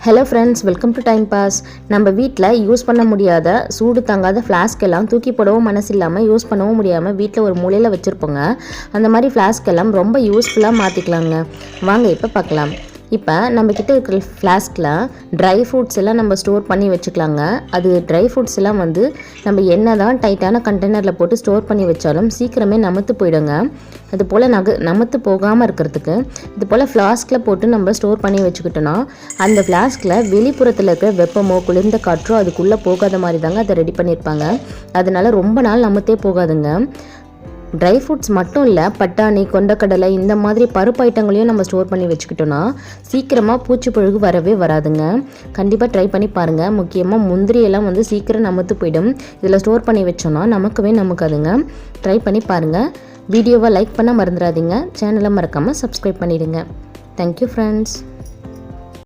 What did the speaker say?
Hello friends, welcome to time pass. நம்ம வீட்டில் use பண்ண முடியாத சூடு தாங்காத ஃப்ளாஸ்க் எல்லாம் தூக்கி போடவும் மனசு இல்லாமல் யூஸ் பண்ணவும் முடியாமல் வீட்டில் ஒரு மூலையில் வச்சுருப்போங்க. அந்த மாதிரி ஃப்ளாஸ்க் எல்லாம் ரொம்ப யூஸ்ஃபுல்லாக மாற்றிக்கலாங்க. வாங்க இப்போ பார்க்கலாம். இப்போ நம்மக்கிட்ட இருக்கிற ஃப்ளாஸ்கில் ட்ரை ஃப்ரூட்ஸ் எல்லாம் நம்ம ஸ்டோர் பண்ணி வச்சுக்கலாங்க. அது ட்ரை ஃப்ரூட்ஸ் எல்லாம் வந்து நம்ம என்ன தான் டைட்டான கண்டெய்னரில் போட்டு ஸ்டோர் பண்ணி வச்சாலும் சீக்கிரமே நமத்து போயிடுங்க. அது போல் நமத்து போகாமல் இருக்கிறதுக்கு இது போல் ஃப்ளாஸ்கில் போட்டு நம்ம ஸ்டோர் பண்ணி வச்சுக்கிட்டோன்னா அந்த ஃப்ளாஸ்கில் வெளிப்புறத்தில் இருக்கிற வெப்பமோ குளிர்ந்த காற்றோ அதுக்குள்ளே போகாத மாதிரி தாங்க அதை ரெடி பண்ணியிருப்பாங்க. அதனால ரொம்ப நாள் நமத்தே போகாதுங்க. ட்ரை ஃப்ரூட்ஸ் மட்டும் இல்லை, பட்டாணி, கொண்டக்கடலை இந்த மாதிரி பருப்பு ஐட்டங்களையும் நம்ம ஸ்டோர் பண்ணி வச்சுக்கிட்டோன்னா சீக்கிரமாக பூச்சிப்புழுகு வரவே வராதுங்க. கண்டிப்பாக ட்ரை பண்ணி பாருங்கள். முக்கியமாக முந்திரியெல்லாம் வந்து சீக்கிரம் நமத்து போயிடும். இதில் ஸ்டோர் பண்ணி வச்சோன்னா நமக்காதுங்க. ட்ரை பண்ணி பாருங்கள். வீடியோவை லைக் பண்ண மறந்துடாதீங்க. சேனலை மறக்காமல் சப்ஸ்கிரைப் பண்ணிடுங்க. Thank you friends.